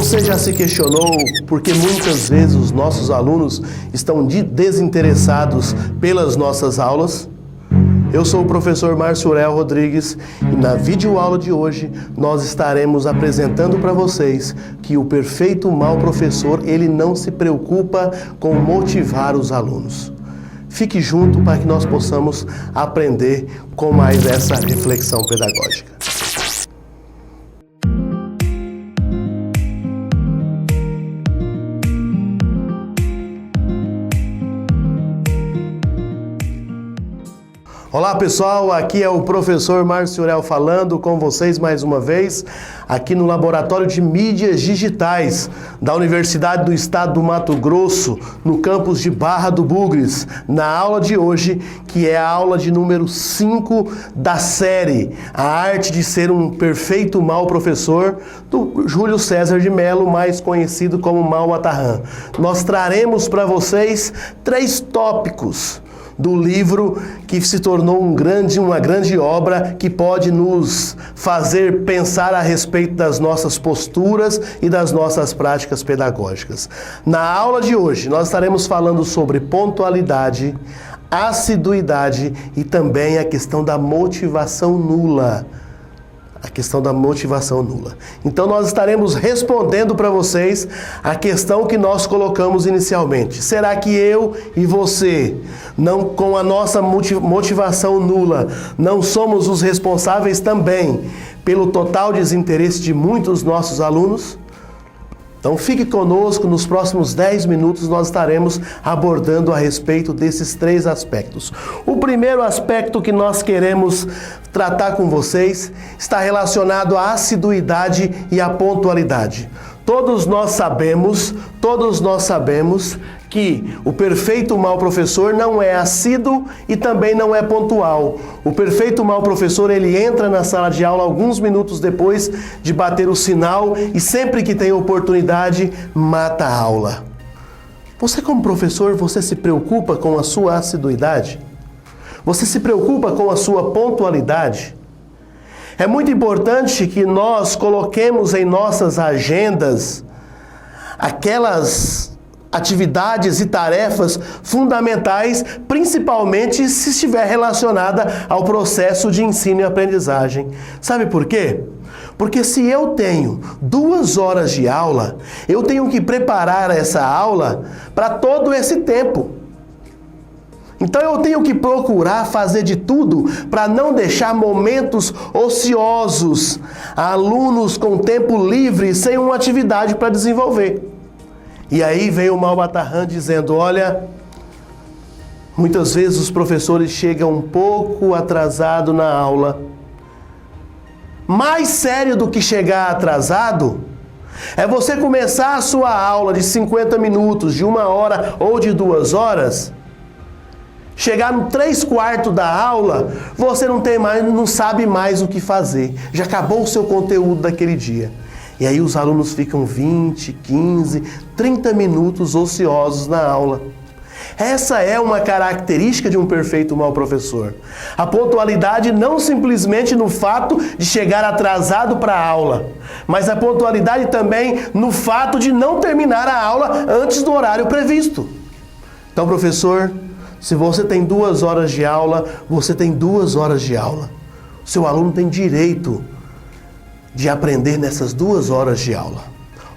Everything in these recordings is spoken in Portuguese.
Você já se questionou por que muitas vezes os nossos alunos estão desinteressados pelas nossas aulas? Eu sou o professor Marciurel Rodrigues e na videoaula de hoje nós estaremos apresentando para vocês que o perfeito mau professor, ele não se preocupa com motivar os alunos. Fique junto para que nós possamos aprender com mais essa reflexão pedagógica. Olá pessoal, aqui é o professor Marciurel falando com vocês mais uma vez, aqui no Laboratório de Mídias Digitais da Universidade do Estado do Mato Grosso, no campus de Barra do Bugres, na aula de hoje, que é a aula de número 5 da série A Arte de Ser um Perfeito Mau Professor, do Júlio César de Mello, mais conhecido como Mau Atarran. Nós traremos para vocês 3 tópicos do livro que se tornou uma grande obra que pode nos fazer pensar a respeito das nossas posturas e das nossas práticas pedagógicas. Na aula de hoje, nós estaremos falando sobre pontualidade, assiduidade e também a questão da motivação nula. Então nós estaremos respondendo para vocês a questão que nós colocamos inicialmente. Será que eu e você, não com a nossa motivação nula, não somos os responsáveis também pelo total desinteresse de muitos nossos alunos? Então fique conosco, nos próximos 10 minutos nós estaremos abordando a respeito desses 3 aspectos. O primeiro aspecto que nós queremos tratar com vocês está relacionado à assiduidade e à pontualidade. Todos nós sabemos que o perfeito mau professor não é assíduo e também não é pontual. O perfeito mau professor, ele entra na sala de aula alguns minutos depois de bater o sinal e sempre que tem oportunidade, mata a aula. Você como professor, você se preocupa com a sua assiduidade? Você se preocupa com a sua pontualidade? É muito importante que nós coloquemos em nossas agendas aquelas atividades e tarefas fundamentais, principalmente se estiver relacionada ao processo de ensino e aprendizagem. Sabe por quê? Porque se eu tenho 2 horas de aula, eu tenho que preparar essa aula para todo esse tempo. Então eu tenho que procurar fazer de tudo para não deixar momentos ociosos, alunos com tempo livre, sem uma atividade para desenvolver. E aí vem o Mau Atarran dizendo, olha, muitas vezes os professores chegam um pouco atrasados na aula. Mais sério do que chegar atrasado é você começar a sua aula de 50 minutos, de 1 hora ou de 2 horas, chegar no 3/4 da aula, você não sabe mais o que fazer. Já acabou o seu conteúdo daquele dia. E aí os alunos ficam 20, 15, 30 minutos ociosos na aula. Essa é uma característica de um perfeito mau professor. A pontualidade não simplesmente no fato de chegar atrasado para a aula, mas a pontualidade também no fato de não terminar a aula antes do horário previsto. Então, professor, se você tem 2 horas de aula, você tem 2 horas de aula. O seu aluno tem direito de aprender nessas 2 horas de aula,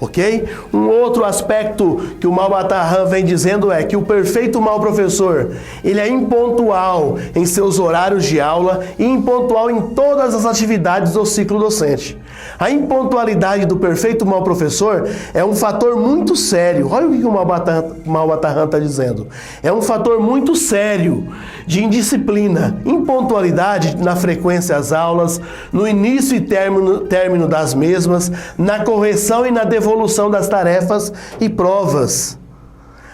ok? Um outro aspecto que o Mau Atarran vem dizendo é que o perfeito mau professor, ele é impontual em seus horários de aula e impontual em todas as atividades do ciclo docente. A impontualidade do perfeito mau professor é um fator muito sério. Olha o que o Mau Atarran está dizendo. É um fator muito sério de indisciplina, impontualidade na frequência às aulas, no início e término das mesmas, na correção e na devolução das tarefas e provas.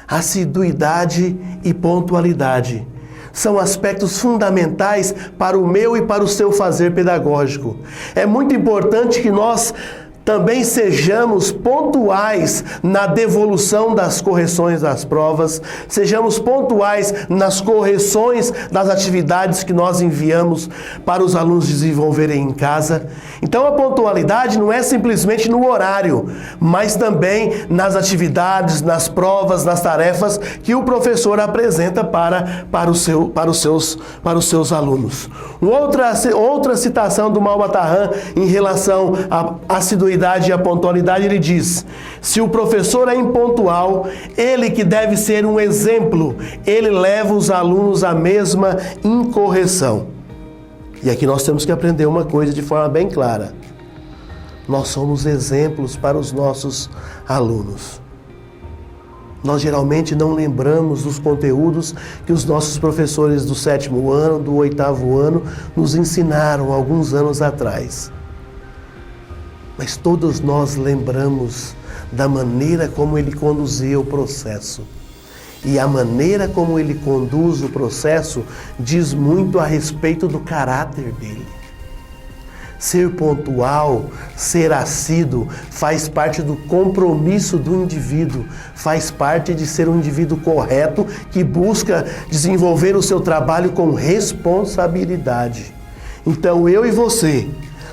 Assiduidade e pontualidade são aspectos fundamentais para o meu e para o seu fazer pedagógico. É muito importante que nós também sejamos pontuais na devolução das correções das provas, sejamos pontuais nas correções das atividades que nós enviamos para os alunos desenvolverem em casa. Então a pontualidade não é simplesmente no horário, mas também nas atividades, nas provas, nas tarefas que o professor apresenta para os seus alunos. Outra citação do Malba-Tahan em relação à assiduidade e à pontualidade, ele diz: se o professor é impontual, ele que deve ser um exemplo, ele leva os alunos à mesma incorreção. E aqui nós temos que aprender uma coisa de forma bem clara: nós somos exemplos para os nossos alunos. Nós geralmente não lembramos dos conteúdos que os nossos professores do 7º ano, do 8º ano, nos ensinaram alguns anos atrás. Mas todos nós lembramos da maneira como ele conduzia o processo. E a maneira como ele conduz o processo diz muito a respeito do caráter dele. Ser pontual, ser assíduo, faz parte do compromisso do indivíduo, faz parte de ser um indivíduo correto que busca desenvolver o seu trabalho com responsabilidade. Então eu e você,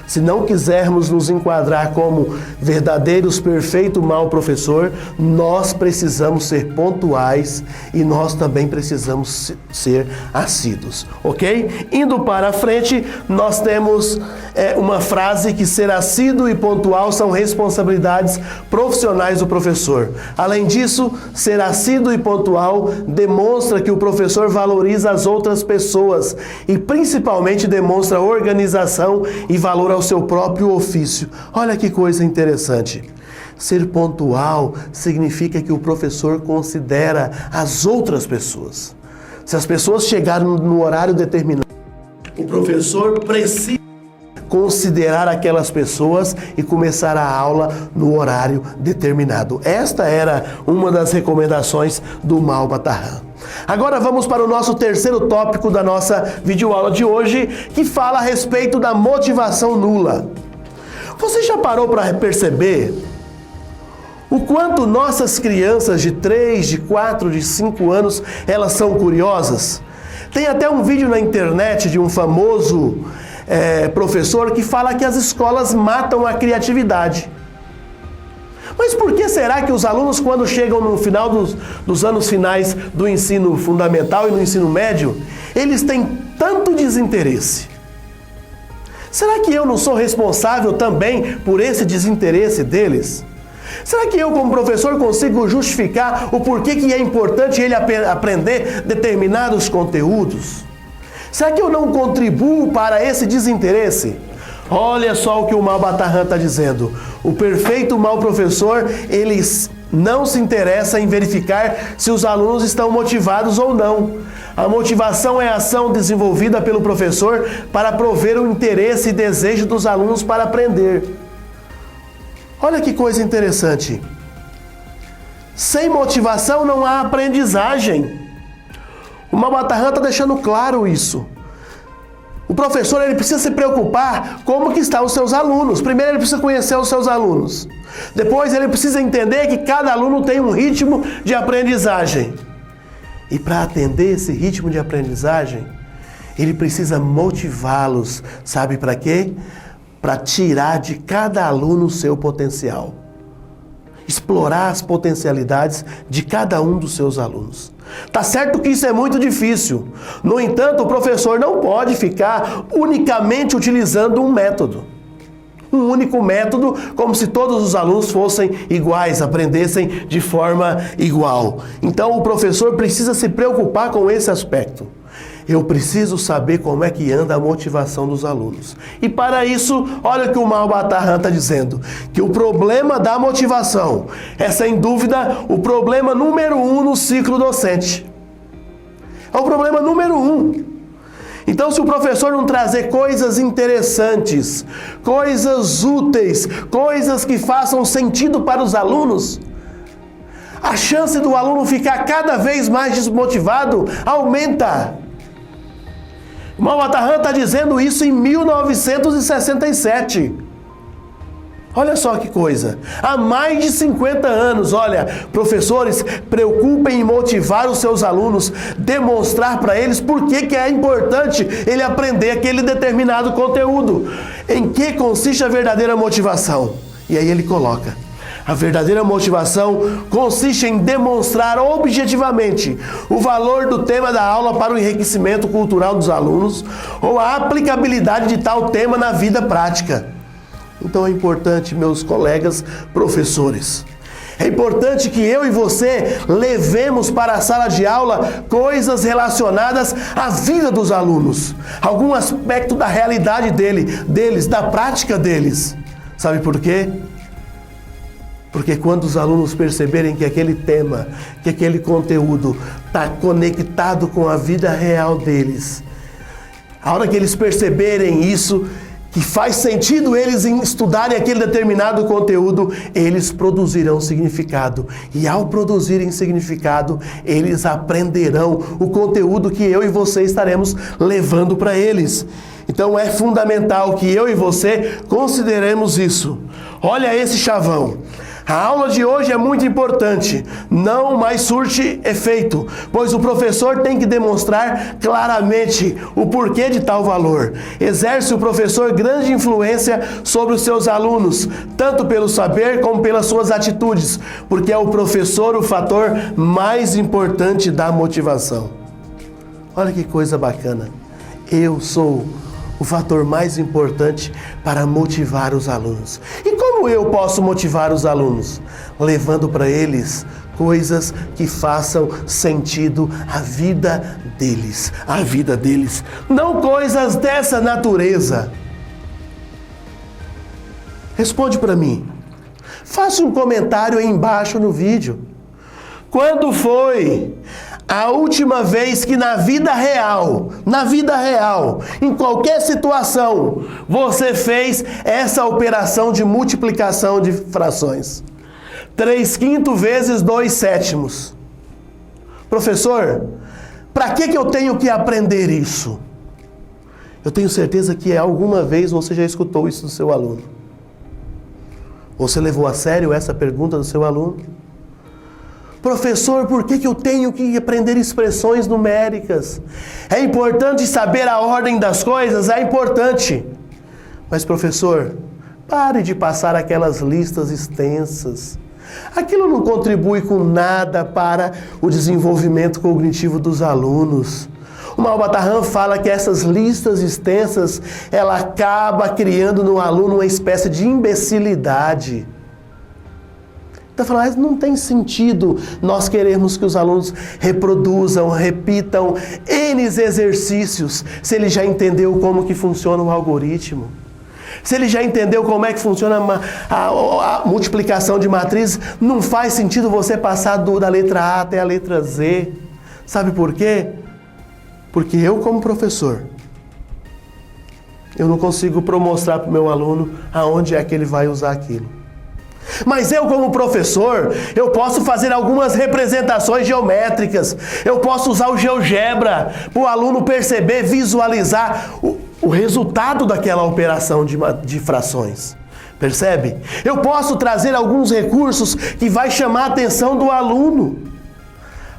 se não quisermos nos enquadrar como verdadeiros, perfeitos, mal professor, nós precisamos ser pontuais e nós também precisamos ser assíduos, ok? Indo para frente, nós temos uma frase que ser assíduo e pontual são responsabilidades profissionais do professor. Além disso, ser assíduo e pontual demonstra que o professor valoriza as outras pessoas e principalmente demonstra organização e valor ao seu próprio ofício. Olha que coisa interessante. Ser pontual significa que o professor considera as outras pessoas. Se as pessoas chegaram no horário determinado, o professor precisa considerar aquelas pessoas e começar a aula no horário determinado. Esta era uma das recomendações do Malba-Tahan. Agora vamos para o nosso terceiro tópico da nossa videoaula de hoje, que fala a respeito da motivação nula. Você já parou para perceber o quanto nossas crianças de 3, de 4, de 5 anos, elas são curiosas? Tem até um vídeo na internet de um famoso professor que fala que as escolas matam a criatividade. Mas por que será que os alunos, quando chegam no final dos anos finais do ensino fundamental e no ensino médio, eles têm tanto desinteresse? Será que eu não sou responsável também por esse desinteresse deles? Será que eu, como professor, consigo justificar o porquê que é importante ele aprender determinados conteúdos? Será que eu não contribuo para esse desinteresse? Olha só o que o Malba-Tahan está dizendo. O perfeito mal professor, ele não se interessa em verificar se os alunos estão motivados ou não. A motivação é a ação desenvolvida pelo professor para prover o interesse e desejo dos alunos para aprender. Olha que coisa interessante. Sem motivação não há aprendizagem. O Malba-Tahan está deixando claro isso. O professor, ele precisa se preocupar como que estão os seus alunos. Primeiro ele precisa conhecer os seus alunos. Depois ele precisa entender que cada aluno tem um ritmo de aprendizagem. E para atender esse ritmo de aprendizagem, ele precisa motivá-los. Sabe para quê? Para tirar de cada aluno o seu potencial. Explorar as potencialidades de cada um dos seus alunos. Tá certo que isso é muito difícil. No entanto, o professor não pode ficar unicamente utilizando um método. Um único método, como se todos os alunos fossem iguais, aprendessem de forma igual. Então, o professor precisa se preocupar com esse aspecto. Eu preciso saber como é que anda a motivação dos alunos. E para isso, olha o que o Malba-Tahan está dizendo, que o problema da motivação é, sem dúvida, o problema número 1 no ciclo docente. É o problema número 1. Então, se o professor não trazer coisas interessantes, coisas úteis, coisas que façam sentido para os alunos, a chance do aluno ficar cada vez mais desmotivado aumenta. O Malba-Tahan está dizendo isso em 1967. Olha só que coisa, há mais de 50 anos, olha, professores, preocupem em motivar os seus alunos, demonstrar para eles por que é importante ele aprender aquele determinado conteúdo. Em que consiste a verdadeira motivação? E aí ele coloca: a verdadeira motivação consiste em demonstrar objetivamente o valor do tema da aula para o enriquecimento cultural dos alunos ou a aplicabilidade de tal tema na vida prática. Então é importante, meus colegas professores, é importante que eu e você levemos para a sala de aula coisas relacionadas à vida dos alunos, algum aspecto da realidade deles, da prática deles. Sabe por quê? Porque quando os alunos perceberem que aquele tema, que aquele conteúdo está conectado com a vida real deles, a hora que eles perceberem isso, que faz sentido eles estudarem aquele determinado conteúdo, eles produzirão significado. E ao produzirem significado, eles aprenderão o conteúdo que eu e você estaremos levando para eles. Então é fundamental que eu e você consideremos isso. Olha esse chavão. A aula de hoje é muito importante, não mais surte efeito, pois o professor tem que demonstrar claramente o porquê de tal valor. Exerce o professor grande influência sobre os seus alunos, tanto pelo saber como pelas suas atitudes, porque é o professor o fator mais importante da motivação. Olha que coisa bacana. Eu sou o fator mais importante para motivar os alunos. E como eu posso motivar os alunos? Levando para eles coisas que façam sentido à vida deles. Não coisas dessa natureza. Responde para mim. Faça um comentário aí embaixo no vídeo. Quando foi a última vez que na vida real, em qualquer situação, você fez essa operação de multiplicação de frações? 3/5 vezes 2/7. Professor, para que eu tenho que aprender isso? Eu tenho certeza que alguma vez você já escutou isso do seu aluno. Você levou a sério essa pergunta do seu aluno? Professor, por que eu tenho que aprender expressões numéricas? É importante saber a ordem das coisas? É importante. Mas, professor, pare de passar aquelas listas extensas. Aquilo não contribui com nada para o desenvolvimento cognitivo dos alunos. O Malbataan fala que essas listas extensas, ela acaba criando no aluno uma espécie de imbecilidade. Então, mas não tem sentido nós queremos que os alunos reproduzam, repitam N exercícios, se ele já entendeu como que funciona o algoritmo. Se ele já entendeu como é que funciona a multiplicação de matrizes, não faz sentido você passar da letra A até a letra Z. Sabe por quê? Porque eu, como professor, eu não consigo mostrar para o meu aluno aonde é que ele vai usar aquilo. Mas eu, como professor, eu posso fazer algumas representações geométricas. Eu posso usar o GeoGebra para o aluno perceber, visualizar o resultado daquela operação de frações. Percebe? Eu posso trazer alguns recursos que vai chamar a atenção do aluno.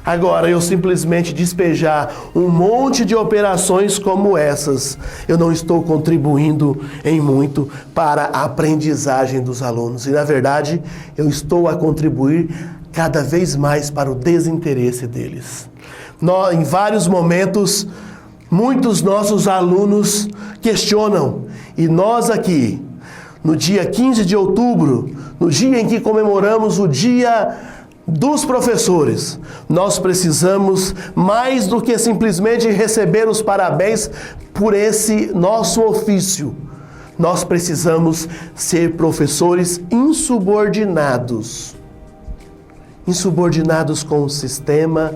Agora, eu simplesmente despejar um monte de operações como essas, eu não estou contribuindo em muito para a aprendizagem dos alunos. E, na verdade, eu estou a contribuir cada vez mais para o desinteresse deles. Em vários momentos, muitos nossos alunos questionam. E nós aqui, no dia 15 de outubro, no dia em que comemoramos o Dia dos Professores, nós precisamos mais do que simplesmente receber os parabéns por esse nosso ofício. Nós precisamos ser professores insubordinados. Insubordinados com o sistema,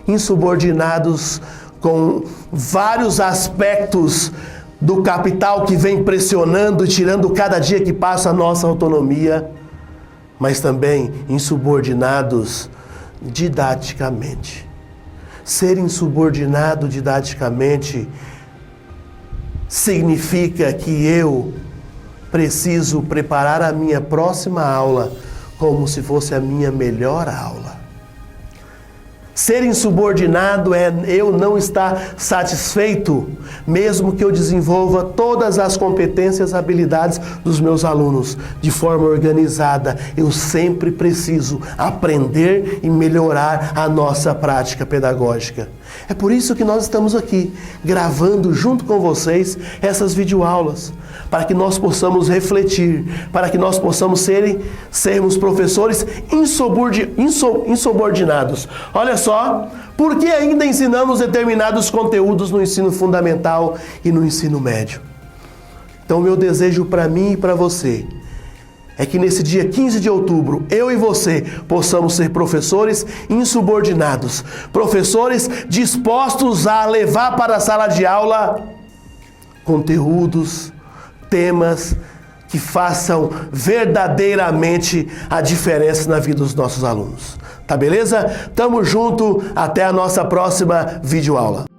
insubordinados com vários aspectos do capital que vem pressionando e tirando cada dia que passa a nossa autonomia, mas também insubordinados didaticamente. Ser insubordinado didaticamente significa que eu preciso preparar a minha próxima aula como se fosse a minha melhor aula. Ser insubordinado é eu não estar satisfeito, mesmo que eu desenvolva todas as competências e habilidades dos meus alunos de forma organizada. Eu sempre preciso aprender e melhorar a nossa prática pedagógica. É por isso que nós estamos aqui, gravando junto com vocês essas videoaulas, para que nós possamos refletir, para que nós possamos sermos professores insubordinados. Olha só, por que ainda ensinamos determinados conteúdos no ensino fundamental e no ensino médio? Então, meu desejo para mim e para você é que nesse dia 15 de outubro, eu e você possamos ser professores insubordinados, professores dispostos a levar para a sala de aula conteúdos, temas que façam verdadeiramente a diferença na vida dos nossos alunos. Tá beleza? Tamo junto, até a nossa próxima videoaula.